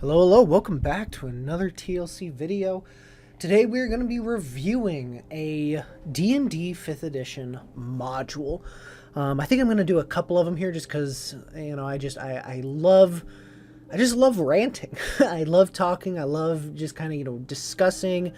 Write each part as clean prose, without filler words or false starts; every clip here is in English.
Hello, welcome back to another TLC video. Today we're going to be reviewing a D&D 5th edition module. I think I'm going to do a couple of them here just because, I just love ranting. I love talking. I love just kind of, discussing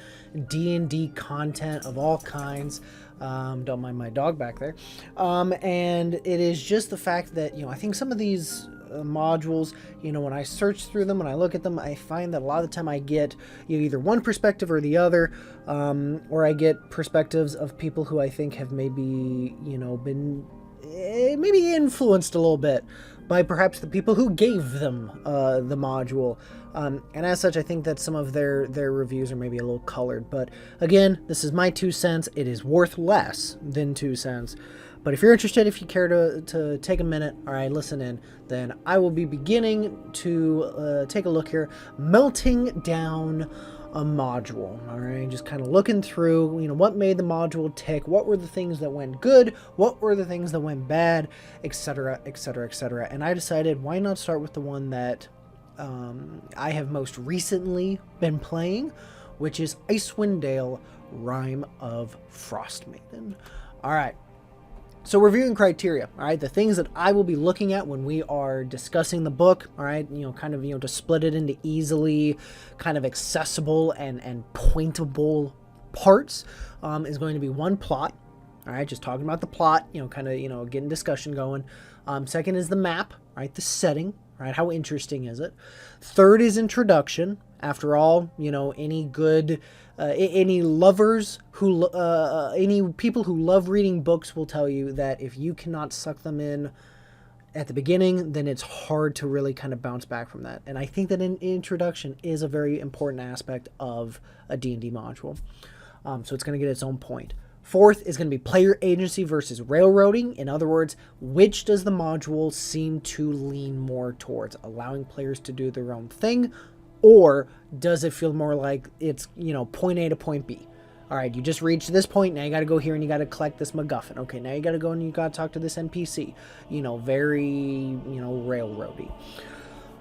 D&D content of all kinds. Don't mind my dog back there. And it is just the fact that, I think some of these modules, when I search through them, when I look at them, I find that a lot of the time I get either one perspective or the other, or I get perspectives of people who I think have maybe, been maybe influenced a little bit by perhaps the people who gave them the module. And as such, I think that some of their reviews are maybe a little colored. But again, this is my 2 cents. It is worth less than 2 cents. But if you're interested, if you care to take a minute, all right, listen in, then I will be beginning to take a look here, melting down a module, all right, just kind of looking through, what made the module tick, what were the things that went good, what were the things that went bad, etc., etc., etc. And I decided, why not start with the one that I have most recently been playing, which is Icewind Rime of Frostmaiden. All right. So reviewing criteria, all right, the things that I will be looking at when we are discussing the book, all right, to split it into easily kind of accessible and pointable parts, is going to be one, plot, all right, just talking about the plot, getting discussion going. Second is the map, right, the setting, right, how interesting is it? Third is introduction. After all, any good, any lovers who, any people who love reading books will tell you that if you cannot suck them in at the beginning, then it's hard to really kind of bounce back from that. And I think that an introduction is a very important aspect of a D&D module. So it's going to get its own point. Fourth is going to be player agency versus railroading. In other words, which does the module seem to lean more towards? Allowing players to do their own thing, or does it feel more like it's, point A to point B? All right, you just reached this point, now you got to go here and you got to collect this MacGuffin. Okay, now you got to go and you got to talk to this NPC. Very, railroady.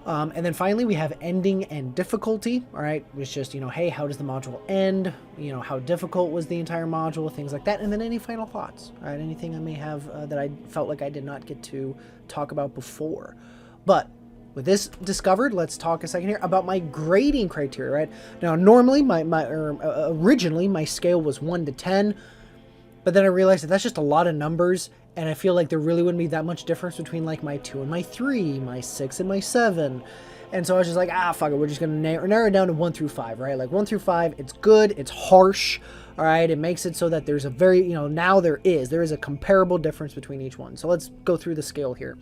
And then finally, we have ending and difficulty. All right, it's just, hey, how does the module end? How difficult was the entire module? Things like that. And then any final thoughts. All right, anything I may have that I felt like I did not get to talk about before. But with this discovered, let's talk a second here about my grading criteria, right? Now, normally, originally, my scale was 1 to 10, but then I realized that that's just a lot of numbers, and I feel like there really wouldn't be that much difference between, like, my 2 and my 3, my 6 and my 7, and so I was just like, fuck it, we're just gonna narrow it down to 1 through 5, right? Like, 1 through 5, it's good, it's harsh, all right? It makes it so that there's a very, now there is a comparable difference between each one. So let's go through the scale here.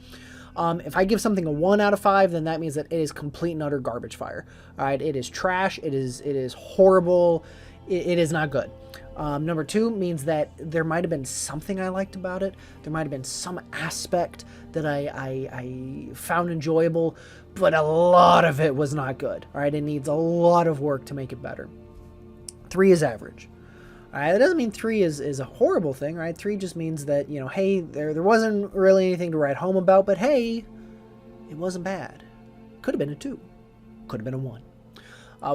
If I give something a 1 out of 5, then that means that it is complete and utter garbage fire. All right, it is trash. It is horrible. It is not good. Number 2 means that there might have been something I liked about it. There might have been some aspect that I found enjoyable, but a lot of it was not good. All right, it needs a lot of work to make it better. 3 is average. All right, that doesn't mean 3 is a horrible thing, right? 3 just means that, hey, there wasn't really anything to write home about, but hey, it wasn't bad. Could have been a 2. Could have been a 1.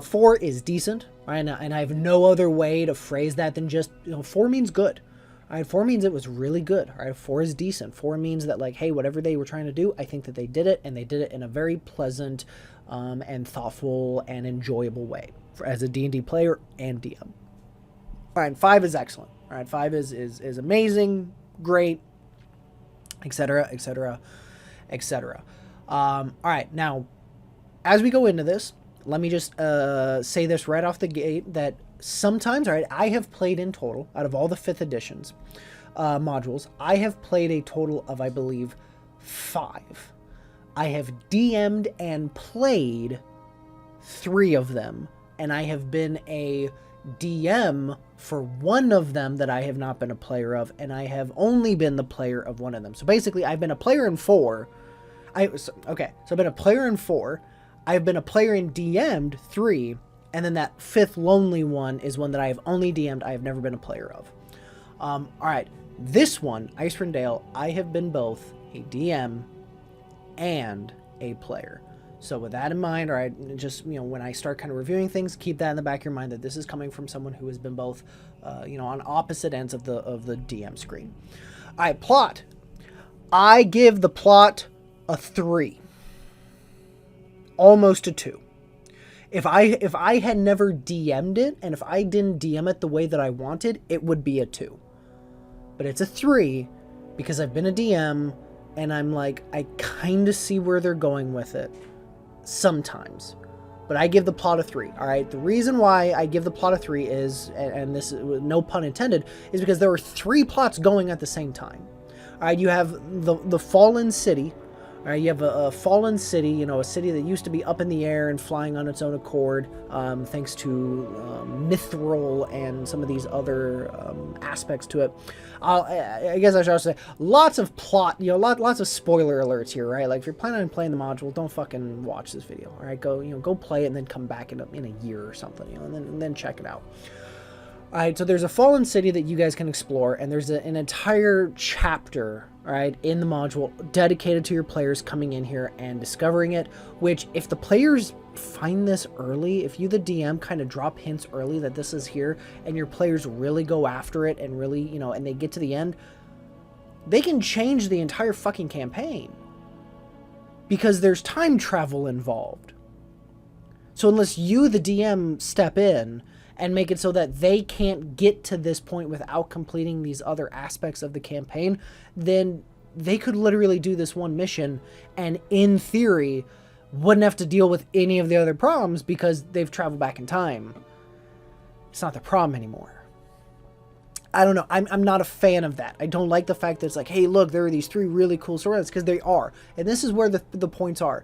4 is decent, right? And I have no other way to phrase that than just, 4 means good. All right, 4 means it was really good. All right, 4 is decent. 4 means that, like, hey, whatever they were trying to do, I think that they did it, and they did it in a very pleasant and thoughtful and enjoyable way as a D&D player and DM. All right, 5 is excellent. All right, 5 is amazing, great, etc., etc., etc. All right, now, as we go into this, let me just say this right off the gate that sometimes, all right, I have played in total, out of all the 5th editions modules, I have played a total of, I believe, 5. I have DM'd and played 3 of them, and I have been a DM for 1 of them that I have not been a player of, and I have only been the player of 1 of them. So basically, I've been a player in 4. So I've been a player in 4. I've been a player in DM'd 3, and then that 5th lonely one is one that I have only DM'd. I have never been a player of. All right, this one, Icewind, I have been both a DM and a player. So with that in mind, all right, just, when I start kind of reviewing things, keep that in the back of your mind that this is coming from someone who has been both, on opposite ends of the DM screen. All right, plot. I give the plot a 3, almost a 2. If I had never DM'd it, and if I didn't DM it the way that I wanted, it would be a 2. But it's a 3 because I've been a DM, and I'm like, I kind of see where they're going with it sometimes. But I give the plot a 3. All right. The reason why I give the plot a 3 is, and this is no pun intended, is because there are 3 plots going at the same time. All right. You have the fallen city. All right, you have a fallen city, a city that used to be up in the air and flying on its own accord, thanks to mithril and some of these other aspects to it. I guess I should also say, lots of plot, lots of spoiler alerts here, right? Like, if you're planning on playing the module, don't fucking watch this video, all right? Go play it and then come back in a year or something, and then check it out. All right, so there's a fallen city that you guys can explore, and there's an entire chapter, all right, in the module dedicated to your players coming in here and discovering it, which if the players find this early, if you, the DM, kind of drop hints early that this is here, and your players really go after it and really, and they get to the end, they can change the entire fucking campaign because there's time travel involved. So unless you, the DM, step in and make it so that they can't get to this point without completing these other aspects of the campaign, then they could literally do this one mission and, in theory, wouldn't have to deal with any of the other problems because they've traveled back in time. It's not the problem anymore. I don't know. I'm not a fan of that. I don't like the fact that it's like, hey, look, there are these 3 really cool storylines, because they are. And this is where the points are.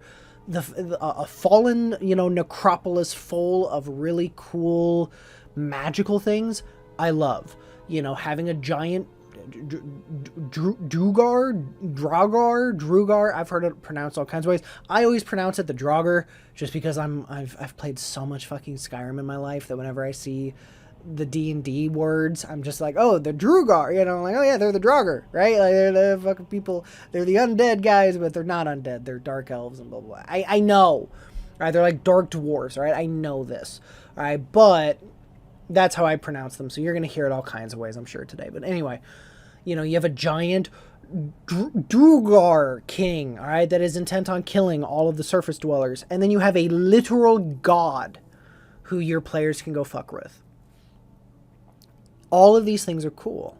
A fallen, necropolis full of really cool magical things, I love. Having a giant Drugar, I've heard it pronounced all kinds of ways. I always pronounce it the Draugr, just because I've played so much fucking Skyrim in my life that whenever I see the D&D words, I'm just like, oh, the Drugar, like, oh yeah, they're the Draugr, right? Like, they're the fucking people, they're the undead guys, but they're not undead, they're dark elves and blah, blah, blah. I know, right? They're like dark dwarves, right? I know this, all right? But that's how I pronounce them, so you're going to hear it all kinds of ways, I'm sure, today. But anyway, you have a giant Drugar king, all right, that is intent on killing all of the surface dwellers, and then you have a literal god who your players can go fuck with. All of these things are cool.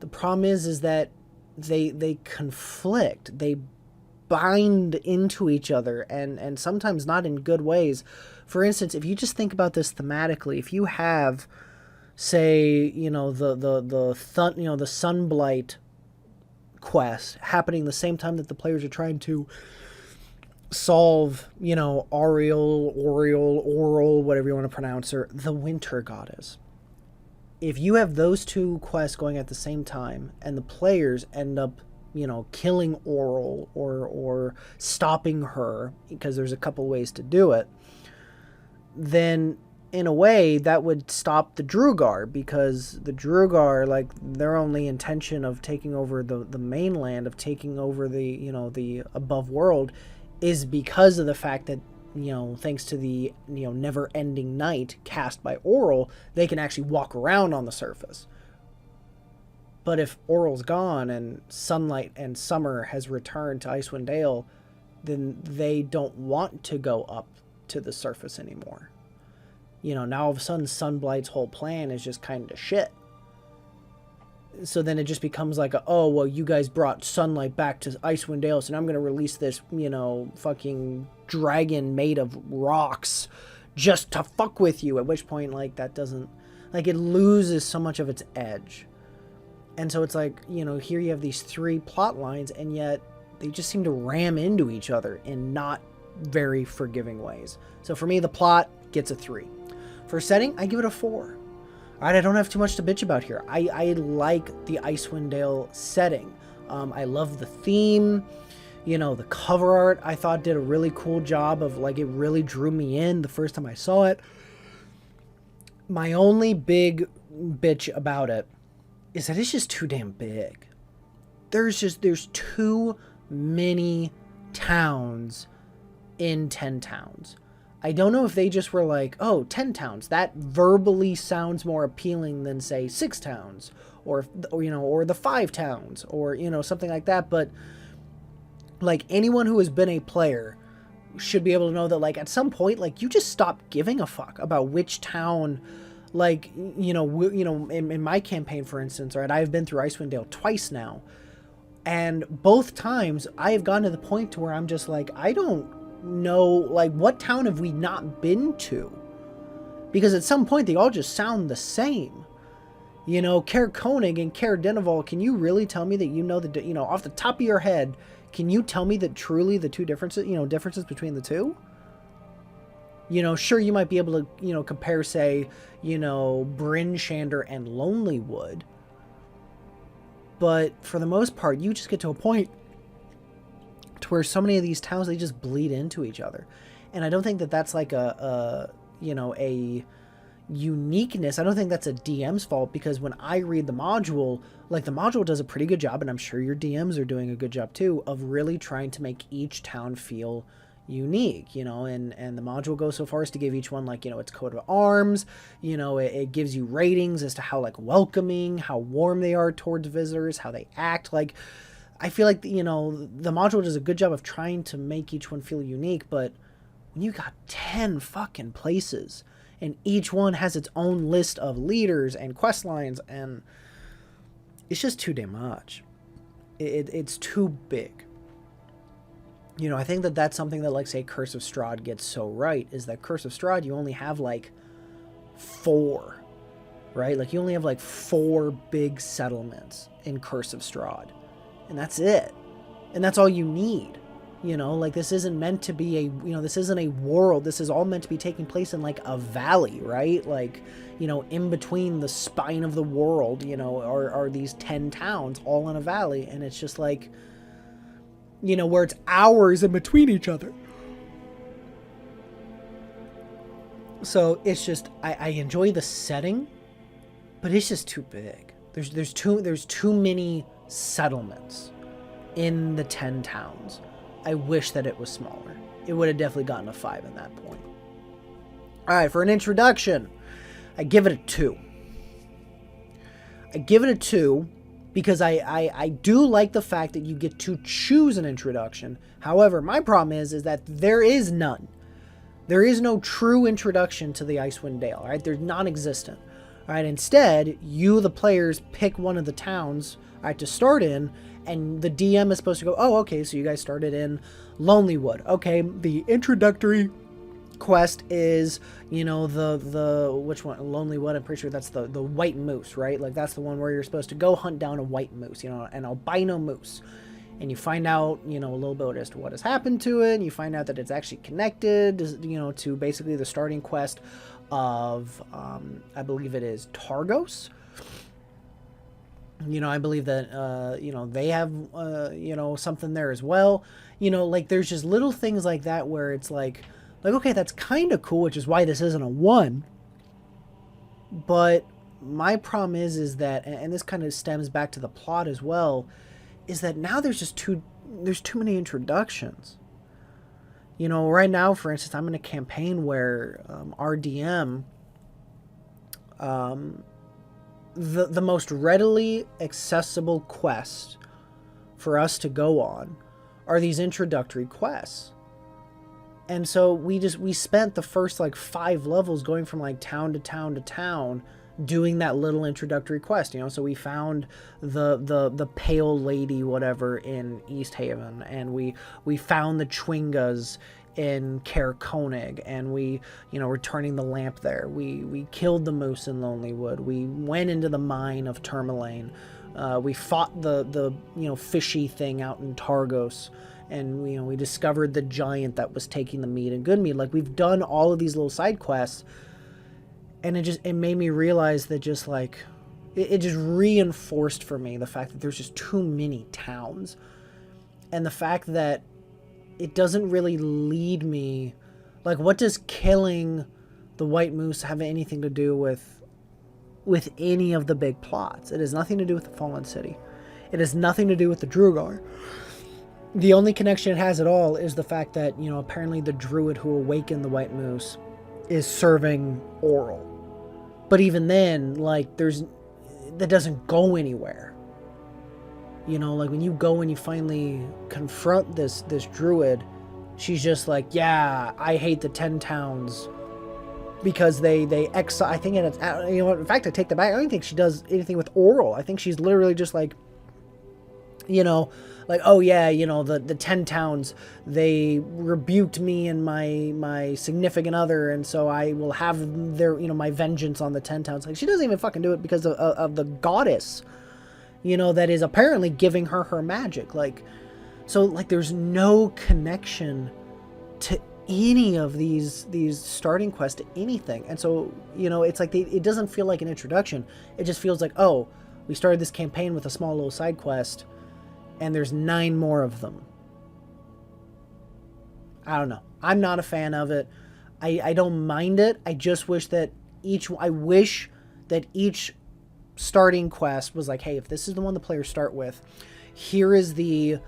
The problem is that they conflict. They bind into each other, and sometimes not in good ways. For instance, if you just think about this thematically, if you have, say, the Sunblight quest happening the same time that the players are trying to solve, Oriel, Oral, whatever you want to pronounce her, the Winter Goddess. If you have those 2 quests going at the same time, and the players end up, killing Oral or stopping her, because there's a couple ways to do it, then in a way that would stop the Drugar, because the Drugar, like, their only intention of taking over the mainland, of taking over the above world, is because of the fact that, thanks to the, never-ending night cast by Oral, they can actually walk around on the surface. But if Oral's gone and sunlight and summer has returned to Icewind Dale, then they don't want to go up to the surface anymore. Now all of a sudden Sunblight's whole plan is just kind of shit. So then it just becomes like, oh, well, you guys brought sunlight back to Icewind Dale, so now I'm going to release this, fucking dragon made of rocks just to fuck with you. At which point, like, that doesn't, like, it loses so much of its edge. And so it's like, here you have these 3 plot lines, and yet they just seem to ram into each other in not very forgiving ways. So for me, the plot gets a 3. For setting, I give it a 4. All right, I don't have too much to bitch about here. I like the Icewind Dale setting. I love the theme. The cover art, I thought, did a really cool job of, like, it really drew me in the first time I saw it. My only big bitch about it is that it's just too damn big. There's too many towns in 10 towns. I don't know if they just were like, oh, 10 towns, that verbally sounds more appealing than, say, 6 towns, or the 5 towns, or, something like that. But, like, anyone who has been a player should be able to know that, like, at some point, like, you just stop giving a fuck about which town, like, in my campaign, for instance, right, I've been through Icewind Dale twice now, and both times I have gotten to the point to where I'm just like, I don't know, like, what town have we not been to? Because at some point they all just sound the same. Caer Konig and Caer Dineval, can you really tell me that off the top of your head, can you tell me that truly the two differences between the two? Sure, you might be able to, compare, say, Bryn Shander and Lonelywood. But for the most part, you just get to a point to where so many of these towns, they just bleed into each other. And I don't think that that's like a uniqueness. I don't think that's a DM's fault, because when I read the module, like, the module does a pretty good job, and I'm sure your DMs are doing a good job too, of really trying to make each town feel unique, and the module goes so far as to give each one, like, its coat of arms, it gives you ratings as to how, like, welcoming, how warm they are towards visitors, how they act. Like, I feel like, the module does a good job of trying to make each one feel unique, but when you got 10 fucking places, and each one has its own list of leaders and quest lines, and it's just too damn much. It's too big. I think that that's something that, like, say, Curse of Strahd gets so right, is that Curse of Strahd, you only have, like, 4, right? Like, you only have, like, 4 big settlements in Curse of Strahd. And that's it. And that's all you need. Like, this isn't meant to be this isn't a world. This is all meant to be taking place in, like, a valley, right? Like, in between the spine of the world, are these 10 towns all in a valley. And it's just like, where it's hours in between each other. So it's just, I enjoy the setting, but it's just too big. There's too many settlements in the 10 towns. I wish that it was smaller. It would have definitely gotten a 5 in that point. Alright, for an introduction, I give it a 2. I give it a 2 because I do like the fact that you get to choose an introduction. However, my problem is that there is none. There is no true introduction to the Icewind Dale, right? They're non-existent. Alright, instead, you, the players, pick one of the towns, right, to start in, and the DM is supposed to go, oh, okay, so you guys started in Lonelywood. Okay, the introductory quest is, the which one? Lonelywood, I'm pretty sure that's the white moose, right? Like, that's the one where you're supposed to go hunt down a white moose, an albino moose. And you find out, a little bit as to what has happened to it, and you find out that it's actually connected, to basically the starting quest of, I believe it is Targos. I believe that, they have, something there as well. Like, there's just little things like that where it's like, okay, that's kind of cool, which is why this isn't a 1. But my problem is that, and this kind of stems back to the plot as well, is that now there's too many introductions. Right now, for instance, I'm in a campaign where our DM, the most readily accessible quest for us to go on are these introductory quests. And so we spent the first, like, 5 levels going from, like, town to town to town doing that little introductory quest, so we found the pale lady whatever in East Haven, and we found the Chwingas in Caer Konig, and we, returning the lamp there. We killed the moose in Lonelywood. We went into the mine of Tourmaline. We fought the fishy thing out in Targos, and we discovered the giant that was taking the meat and good meat. Like, we've done all of these little side quests, and it made me realize that just, like, it just reinforced for me the fact that there's just too many towns, and the fact that it doesn't really lead me, like, what does killing the white moose have anything to do with any of the big plots? It has nothing to do with the Fallen City. It has nothing to do with the Drugar. The only connection it has at all is the fact that, you know, apparently the druid who awakened the white moose is serving oral. But even then, like, that doesn't go anywhere. You know, like when you go and you finally confront this druid, she's just like, yeah, I hate the 10 towns because they exile. I think it's, you know what, in fact, I take that back. I don't think she does anything with oral. I think she's literally just like, you know, like, oh yeah, you know, the 10 towns, they rebuked me and my significant other, and so I will have their, you know, my vengeance on the 10 towns. Like, she doesn't even fucking do it because of the goddess, you know, that is apparently giving her magic. Like, so, like, there's no connection to any of these starting quests to anything. And so, you know, it's like it doesn't feel like an introduction. It just feels like, oh, we started this campaign with a small little side quest, and there's 9 more of them. I don't know. I'm not a fan of it. I don't mind it. I just wish that each starting quest was like, hey, if this is the one the players start with, here is the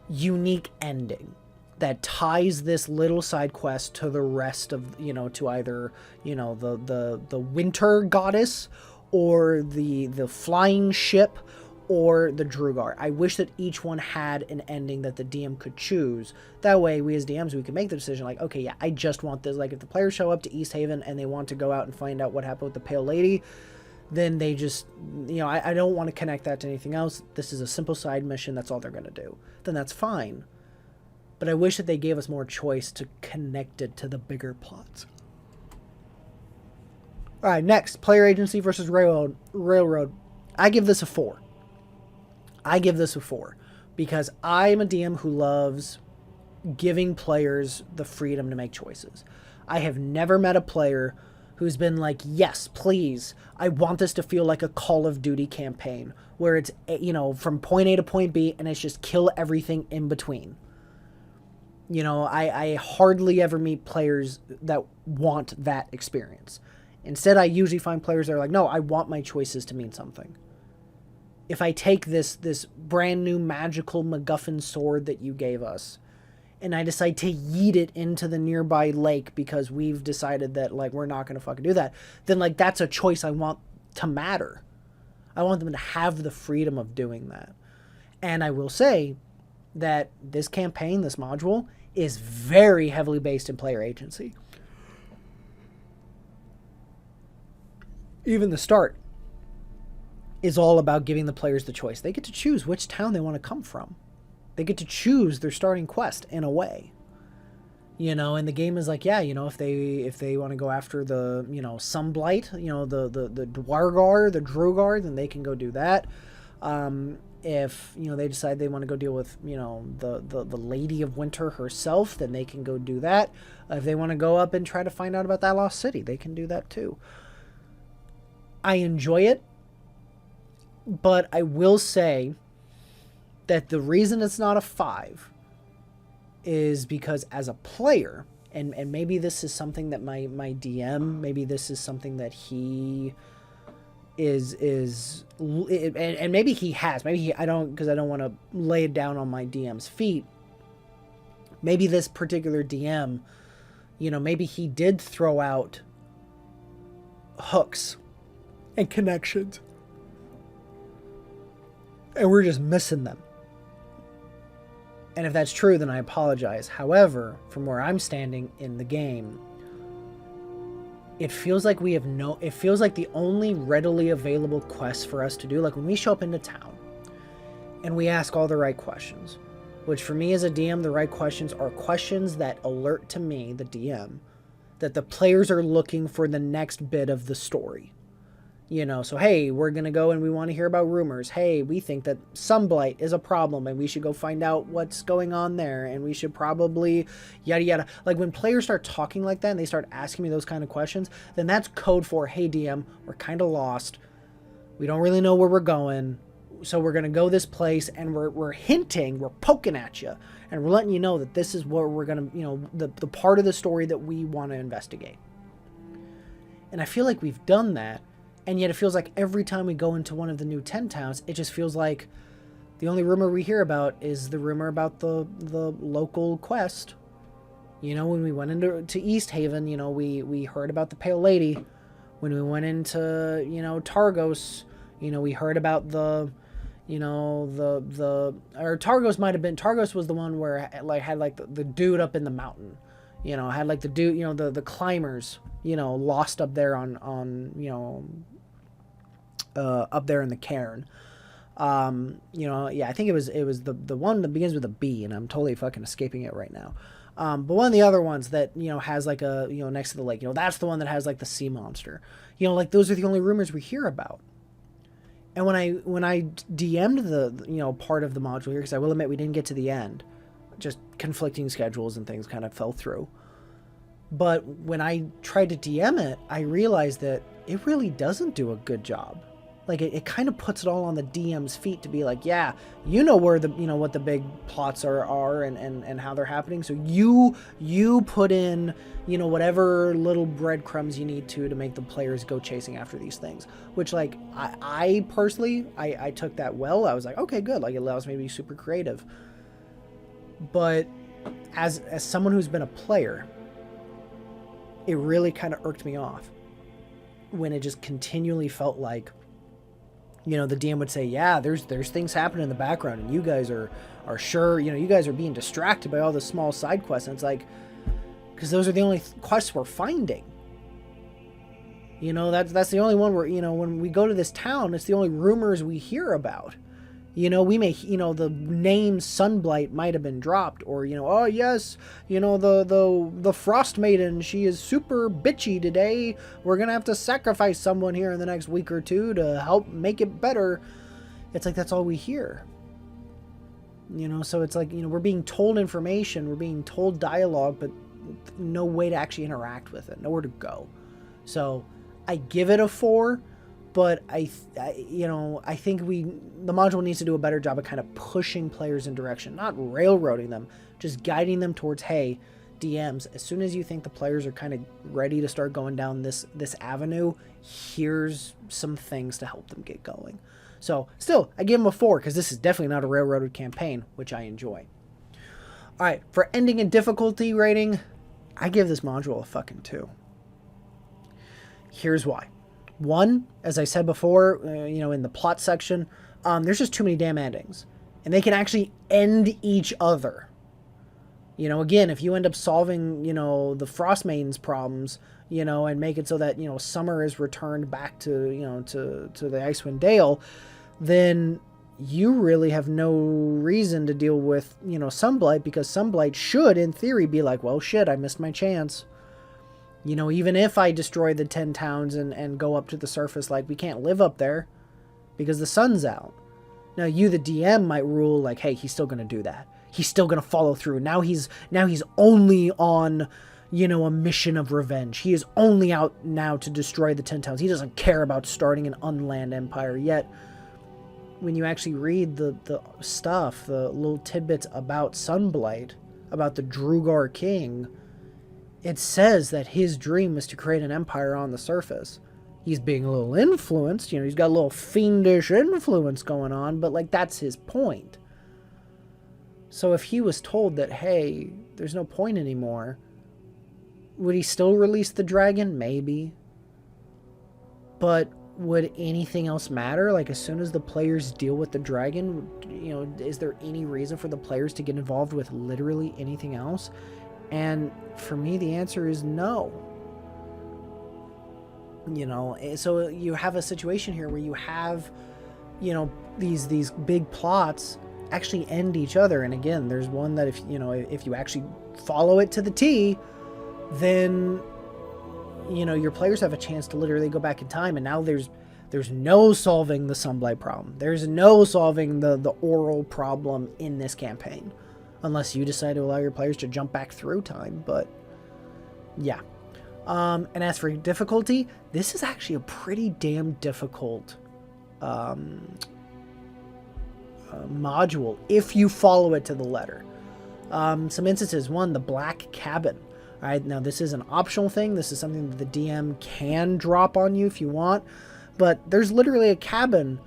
unique ending that ties this little side quest to the rest of, you know, to either, you know, the winter goddess or the flying ship or the Drugar. I wish that each one had an ending that the DM could choose. That way, we as DMs, we could make the decision like, okay, yeah, I just want this. Like, if the players show up to East Haven and they want to go out and find out what happened with the Pale Lady, then they just, you know, I don't want to connect that to anything else. This is a simple side mission. That's all they're going to do. Then that's fine. But I wish that they gave us more choice to connect it to the bigger plots. All right, next, player agency versus railroad. I give this a 4. I give this a 4 because I'm a DM who loves giving players the freedom to make choices. I have never met a player who's been like, yes, please, I want this to feel like a Call of Duty campaign where it's, you know, from point A to point B and it's just kill everything in between. You know, I hardly ever meet players that want that experience. Instead, I usually find players that are like, no, I want my choices to mean something. If I take this brand new magical MacGuffin sword that you gave us, and I decide to yeet it into the nearby lake because we've decided that, like, we're not going to fucking do that, then, like, that's a choice I want to matter. I want them to have the freedom of doing that. And I will say that this campaign, this module, is very heavily based in player agency. Even the start is all about giving the players the choice. They get to choose which town they want to come from. They get to choose their starting quest in a way. You know, and the game is like, yeah, you know, if they want to go after the, you know, Sunblight, you know, the Dwargar, the Drugar, then they can go do that. If, you know, they decide they want to go deal with, you know, the Lady of Winter herself, then they can go do that. If they want to go up and try to find out about that lost city, they can do that too. I enjoy it. But I will say that the reason it's not a 5 is because as a player, and maybe this is something that my DM, maybe this is something that he and maybe he has, I don't want to lay it down on my DM's feet. Maybe this particular DM, you know, maybe he did throw out hooks and connections, and we're just missing them. And if that's true, then I apologize. However, from where I'm standing in the game, it feels like it feels like the only readily available quests for us to do, like when we show up into town and we ask all the right questions, which for me as a DM, the right questions are questions that alert to me, the DM, that the players are looking for the next bit of the story. You know, so, hey, we're going to go and we want to hear about rumors. Hey, we think that Sunblight is a problem and we should go find out what's going on there. And we should probably yada, yada. Like, when players start talking like that and they start asking me those kind of questions, then that's code for, hey, DM, we're kind of lost. We don't really know where we're going. So we're going to go this place and we're hinting, we're poking at you. And we're letting you know that this is where we're going to, you know, the part of the story that we want to investigate. And I feel like we've done that. And yet it feels like every time we go into one of the new 10 towns, it just feels like The only rumor we hear about is the rumor about the local quest. You know, when we went into East Haven, you know, we heard about the Pale Lady. When we went into, you know, Targos, you know, we heard about the, you know, or Targos might have been, Targos was the one where like had like the dude up in the mountain, you know, had like the dude, you know, the climbers, you know, lost up there on you know, up there in the cairn. You know, yeah, I think it was the one that begins with a B, and I'm totally fucking escaping it right now. But one of the other ones that, you know, has like a, you know, next to the lake, you know, that's the one that has like the sea monster. You know, like those are the only rumors we hear about. And when I DM'd the, you know, part of the module here, because I will admit we didn't get to the end, just conflicting schedules and things kind of fell through. But when I tried to DM it, I realized that it really doesn't do a good job. Like it kind of puts it all on the DM's feet to be like, yeah, you know where the, you know, what the big plots are and how they're happening. So you put in, you know, whatever little breadcrumbs you need to make the players go chasing after these things. Which, like, I personally, I took that well. I was like, okay, good. Like, it allows me to be super creative. But as someone who's been a player, it really kind of irked me off when it just continually felt like, you know, the DM would say, yeah, there's things happening in the background, and you guys are sure, you know, you guys are being distracted by all the small side quests. And it's like, because those are the only quests we're finding. You know, that's the only one where, you know, when we go to this town, it's the only rumors we hear about. You know, we may, you know, the name Sunblight might have been dropped, or, you know, oh yes, you know, the Frostmaiden, she is super bitchy today. We're gonna have to sacrifice someone here in the next week or two to help make it better. It's like, that's all we hear. You know, so it's like, you know, we're being told information, we're being told dialogue, but no way to actually interact with it, nowhere to go. So I give it a 4. But I you know, I think the module needs to do a better job of kind of pushing players in direction, not railroading them, just guiding them towards, hey, DMs, as soon as you think the players are kind of ready to start going down this avenue, here's some things to help them get going. So still, I give them a 4 because this is definitely not a railroaded campaign, which I enjoy. All right, for ending and difficulty rating, I give this module a fucking 2. Here's why. 1, as I said before, you know, in the plot section, there's just too many damn endings. And they can actually end each other. You know, again, if you end up solving, you know, the Frostmaiden's problems, you know, and make it so that, you know, Summer is returned back to, you know, to the Icewind Dale, then you really have no reason to deal with, you know, Sunblight, because Sunblight should, in theory, be like, well, shit, I missed my chance. You know, even if I destroy the 10 towns and go up to the surface, like, we can't live up there because the sun's out. Now, you, the DM, might rule, like, hey, he's still going to do that. He's still going to follow through. Now he's only on, you know, a mission of revenge. He is only out now to destroy the 10 towns. He doesn't care about starting an unland empire. Yet, when you actually read the stuff, the little tidbits about Sunblight, about the Drugar king, it says that his dream was to create an empire on the surface. He's being a little influenced, you know, he's got a little fiendish influence going on, but, like, that's his point. So if he was told that, hey, there's no point anymore, would he still release the dragon? Maybe. But would anything else matter? Like, as soon as the players deal with the dragon, you know, is there any reason for the players to get involved with literally anything else? And for me, the answer is no. You know, so you have a situation here where you have, you know, these big plots actually end each other. And again, there's one that if you actually follow it to the T, then, you know, your players have a chance to literally go back in time. And now there's no solving the Sunblight problem. There's no solving the oral problem in this campaign. Unless you decide to allow your players to jump back through time, but yeah. And as for difficulty, this is actually a pretty damn difficult module if you follow it to the letter. Some instances. 1, the Black Cabin. All right, now this is an optional thing. This is something that the DM can drop on you if you want, but there's literally a cabin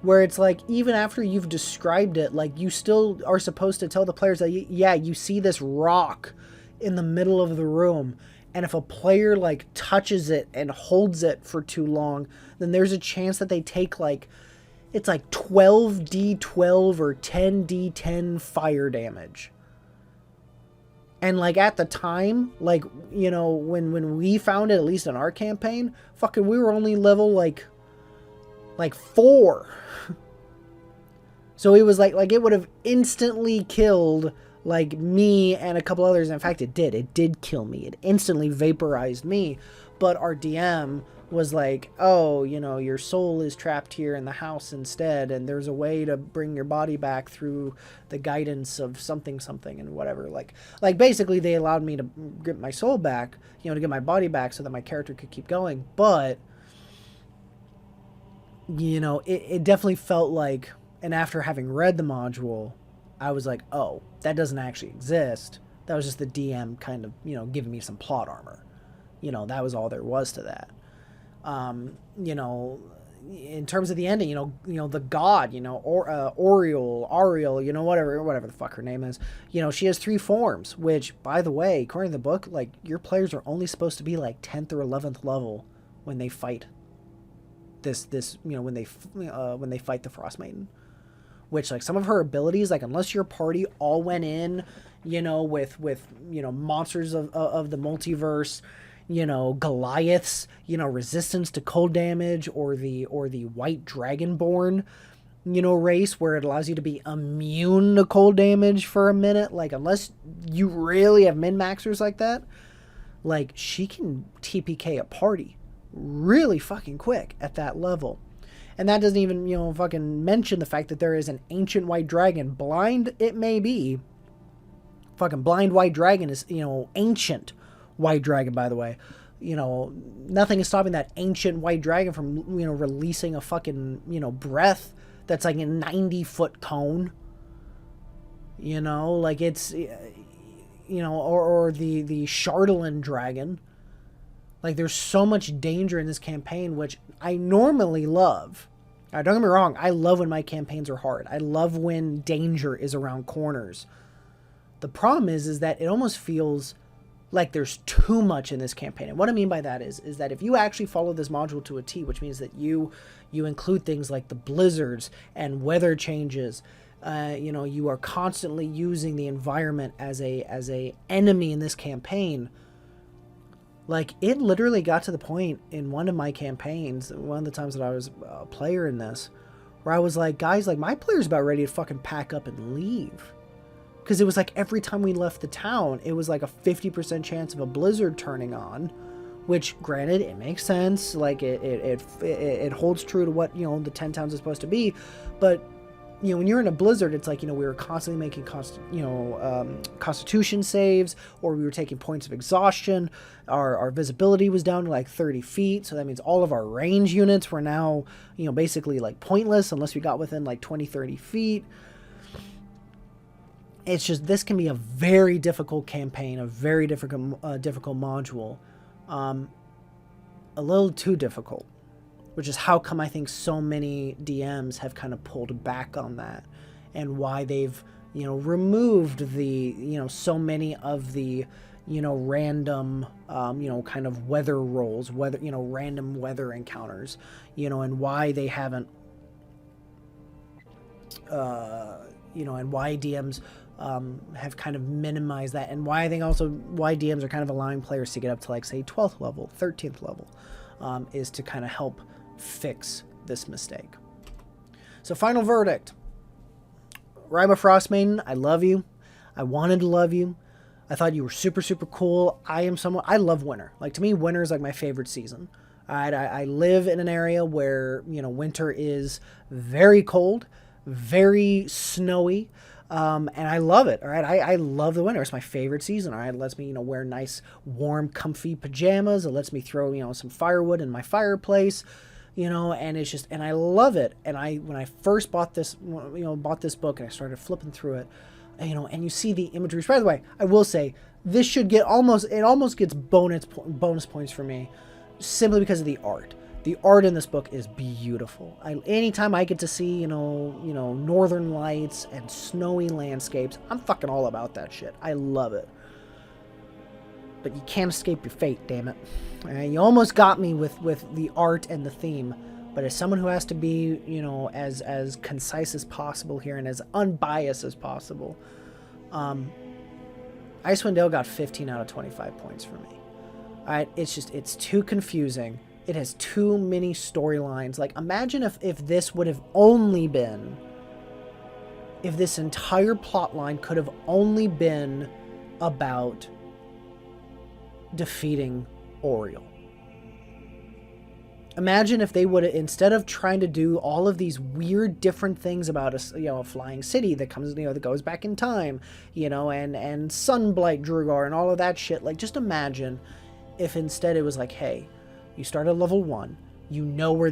where it's like, even after you've described it, like, you still are supposed to tell the players that, yeah, you see this rock in the middle of the room, and if a player, like, touches it and holds it for too long, then there's a chance that they take, like, it's like 12d12 or 10d10 fire damage. And, like, at the time, like, you know, when we found it, at least in our campaign, fucking, we were only level, like 4. So it was like it would have instantly killed, like, me and a couple others. In fact, it did kill me. It instantly vaporized me. But our DM was like, oh, you know, your soul is trapped here in the house instead, and there's a way to bring your body back through the guidance of something and whatever. Like basically they allowed me to get my soul back, you know, to get my body back so that my character could keep going. But, you know, it definitely felt like, and after having read the module, I was like, oh, that doesn't actually exist. That was just the DM kind of, you know, giving me some plot armor. You know, that was all there was to that. You know, in terms of the ending, you know, the god, you know, Ariel, you know, whatever the fuck her name is, you know, she has 3 forms, which, by the way, according to the book, like, your players are only supposed to be like 10th or 11th level when they fight this, you know, when they fight the Frostmaiden. Which, like, some of her abilities, like, unless your party all went in, you know, with you know, monsters of the multiverse, you know, Goliaths, you know, resistance to cold damage, or the white dragonborn, you know, race, where it allows you to be immune to cold damage for a minute. Like, unless you really have min-maxers like that, like, she can TPK a party really fucking quick at that level. And that doesn't even, you know, fucking mention the fact that there is an ancient white dragon. Blind it may be. Fucking blind white dragon is, you know, ancient white dragon, by the way. You know, nothing is stopping that ancient white dragon from, you know, releasing a fucking, you know, breath that's like a 90-foot cone. You know, like, it's, you know, or the Chardalin dragon. Like, there's so much danger in this campaign, which I normally love. Now, don't get me wrong, I love when my campaigns are hard. I love when danger is around corners. The problem is that it almost feels like there's too much in this campaign. And what I mean by that is that if you actually follow this module to a T, which means that you include things like the blizzards and weather changes, you know, you are constantly using the environment as a enemy in this campaign. Like, it literally got to the point in one of my campaigns, one of the times that I was a player in this, where I was like, guys, like, my player's about ready to fucking pack up and leave. Because it was like every time we left the town, it was like a 50% chance of a blizzard turning on, which, granted, it makes sense. Like, it holds true to what, you know, the 10 towns is supposed to be. But, you know, when you're in a blizzard, it's like, you know, we were constantly making constitution saves, or we were taking points of exhaustion. Our visibility was down to like 30 feet. So that means all of our range units were now, you know, basically like pointless unless we got within like 20, 30 feet. It's just, this can be a very difficult campaign, a very difficult module. A little too difficult. Which is how come I think so many DMs have kind of pulled back on that, and why they've, you know, removed the, you know, so many of the, you know, random, you know, kind of weather rolls, you know, random weather encounters, you know, and why they haven't, you know, and why DMs have kind of minimized that, and why I think also why DMs are kind of allowing players to get up to, like, say, 12th level, 13th level, is to kind of help fix this mistake. So, final verdict. Rime of Frostmaiden, I love you. I wanted to love you. I thought you were super, super cool. I love winter. Like, to me, winter is like my favorite season. I live in an area where, you know, winter is very cold, very snowy, and I love it. All right, I love the winter. It's my favorite season. All right, it lets me, you know, wear nice, warm, comfy pajamas. It lets me throw, you know, some firewood in my fireplace, you know, and it's just, and I love it. And when I first bought this, you know, this book, and I started flipping through it, you know, and you see the imagery. By the way, I will say this should get almost gets bonus points for me, simply because of the art. The art in this book is beautiful. Anytime I get to see, northern lights and snowy landscapes, I'm fucking all about that shit. I love it. But you can't escape your fate, damn it. You almost got me with the art and the theme, but as someone who has to be, as concise as possible here and as unbiased as possible, Icewind Dale got 15 out of 25 points for me. All right, it's too confusing. It has too many storylines. Like, imagine if this would have only been, if this entire plot line could have only been about defeating Oriel. Imagine if they would have, instead of trying to do all of these weird different things about a flying city that comes, that goes back in time, and Sunblight Drugar and all of that shit. Like, just imagine if instead it was like, hey, you start at level 1, where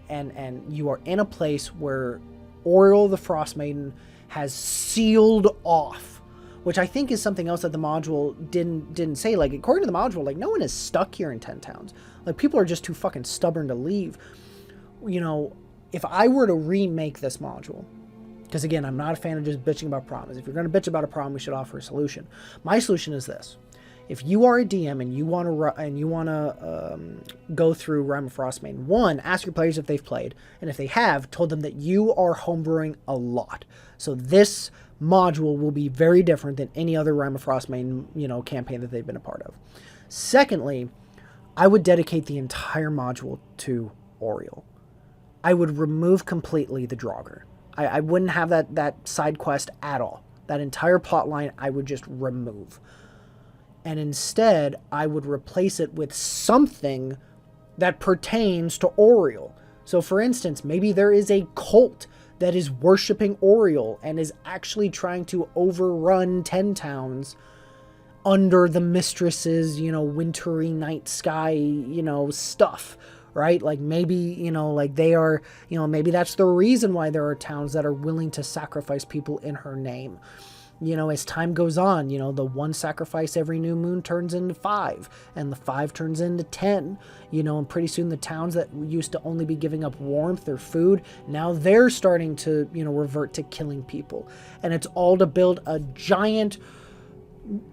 and you are in a place where Oriel the Frostmaiden has sealed off, which I think is something else that the module didn't say. Like, according to the module, like, no one is stuck here in 10 towns. Like, people are just too fucking stubborn to leave. If I were to remake this module, because again, I'm not a fan of just bitching about problems. If you're going to bitch about a problem, we should offer a solution. My solution is this. If you are a DM and you want to go through Rime of Frostmaiden, 1, ask your players if they've played, and if they have, told them that you are homebrewing a lot. So this module will be very different than any other Rime of Frostmaiden, campaign that they've been a part of. Secondly, I would dedicate the entire module to Oriel. I would remove completely the Draugr. I wouldn't have that side quest at all. That entire plot line I would just remove. And instead, I would replace it with something that pertains to Oriel. So for instance, maybe there is a cult that is worshiping Oriel and is actually trying to overrun 10 towns under the mistress's, wintry night sky, stuff, right? Like maybe, like they are, maybe that's the reason why there are towns that are willing to sacrifice people in her name. As time goes on, the 1 sacrifice every new moon turns into 5, and the 5 turns into 10, and pretty soon the towns that used to only be giving up warmth or food, now they're starting to, revert to killing people. And it's all to build a giant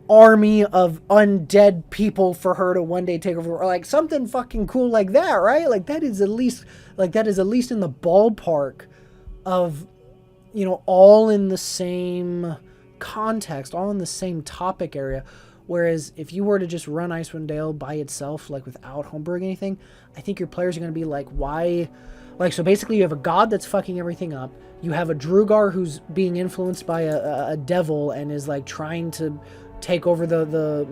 army of undead people for her to one day take over, or like something fucking cool like that, right? Like that is at least in the ballpark of, all in the same context, all in the same topic area. Whereas if you were to just run Icewind Dale by itself, like without homebrewing anything, I think your players are going to be like, why? Like, so basically you have a god that's fucking everything up. You have a Drugar who's being influenced by a devil and is like trying to take over the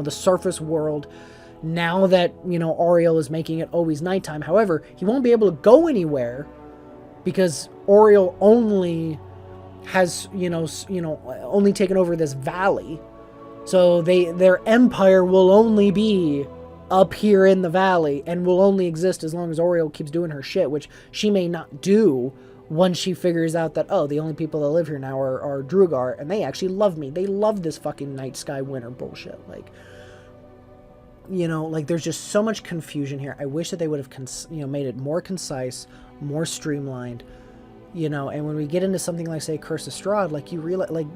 surface world. Now that, Oriel is making it always nighttime. However, he won't be able to go anywhere because Oriel only has, only taken over this valley. So their empire will only be up here in the valley and will only exist as long as Oriel keeps doing her shit, which she may not do once she figures out that, oh, the only people that live here now are Drugar, and they actually love me. They love this fucking night sky winter bullshit. Like, there's just so much confusion here. I wish that they would have, made it more concise, more streamlined. And when we get into something like, say, Curse of Strahd, like, you realize, like,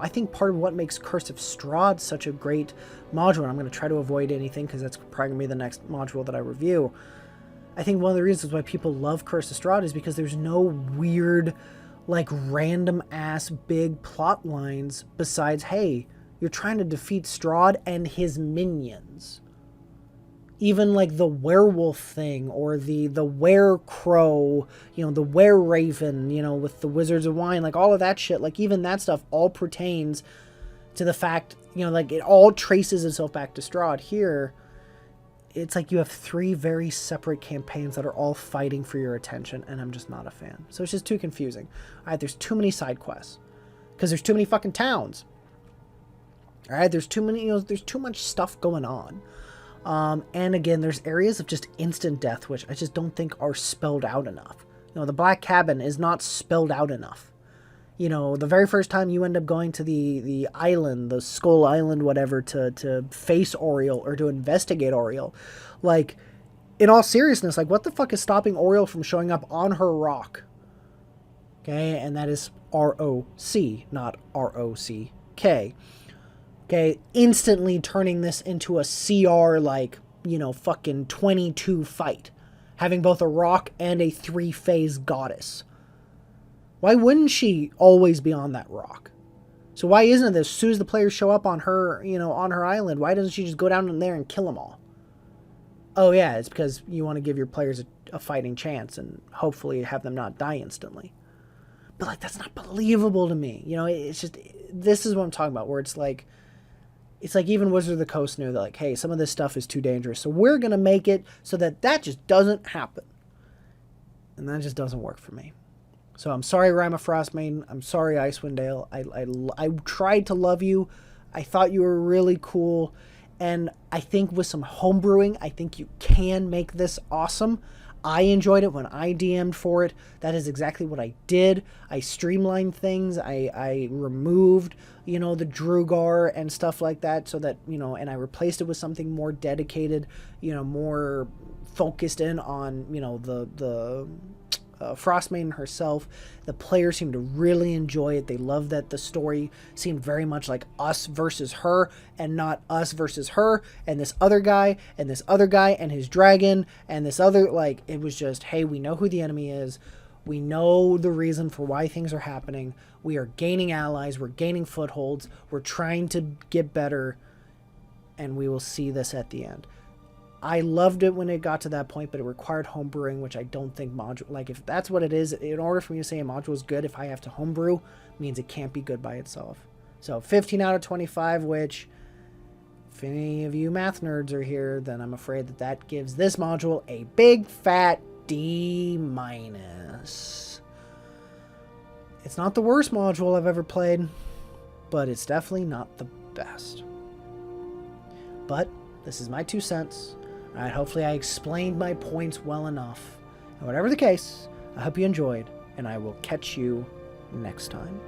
I think part of what makes Curse of Strahd such a great module, and I'm going to try to avoid anything because that's probably going to be the next module that I review. I think one of the reasons why people love Curse of Strahd is because there's no weird, like, random-ass big plot lines besides, hey, you're trying to defeat Strahd and his minions. Even like the werewolf thing or the werecrow, the wereraven, with the Wizards of Wine, like all of that shit, like even that stuff all pertains to the fact, like it all traces itself back to Strahd. Here, it's like you have 3 very separate campaigns that are all fighting for your attention, and I'm just not a fan. So it's just too confusing. All right, there's too many side quests because there's too many fucking towns. All right, there's too many, there's too much stuff going on. And again, there's areas of just instant death, which I just don't think are spelled out enough. The Black Cabin is not spelled out enough. The very first time you end up going to the island, the Skull Island, whatever, to face Oriel or to investigate Oriel, like, in all seriousness, like, what the fuck is stopping Oriole from showing up on her rock? Okay, and that is R-O-C, not R-O-C-K. Okay, instantly turning this into a CR, like, you know, fucking 22 fight. Having both a rock and a 3-phase goddess. Why wouldn't she always be on that rock? So why isn't it that as soon as the players show up on her, you know, on her island, why doesn't she just go down in there and kill them all? Oh yeah, it's because you want to give your players a fighting chance and hopefully have them not die instantly. But, like, that's not believable to me. You know, it's just, this is what I'm talking about, where it's like even Wizard of the Coast knew that, like, hey, some of this stuff is too dangerous, so we're going to make it so that just doesn't happen. And that just doesn't work for me. So I'm sorry, Rime of Frostmaiden. I'm sorry, Icewind Dale. I tried to love you. I thought you were really cool. And I think with some homebrewing, I think you can make this awesome. I enjoyed it when I DM'd for it. That is exactly what I did. I streamlined things. I removed, you know, the Drugar and stuff like that so that, you know, and I replaced it with something more dedicated, you know, more focused in on, you know, the Frostmaiden herself. The players seemed to really enjoy it. They loved that the story seemed very much like us versus her and not us versus her and this other guy and this other guy and his dragon and this other, like, it was just, hey, we know who the enemy is. We know the reason for why things are happening. We are gaining allies. We're gaining footholds. We're trying to get better, and we will see this at the end. I loved it when it got to that point, but it required homebrewing, which I don't think module... Like, if that's what it is, in order for me to say a module is good, if I have to homebrew, means it can't be good by itself. So, 15 out of 25, which, if any of you math nerds are here, then I'm afraid that gives this module a big, fat D-. It's not the worst module I've ever played, but it's definitely not the best. But, this is my 2 cents. Alright, hopefully I explained my points well enough. And whatever the case, I hope you enjoyed, and I will catch you next time.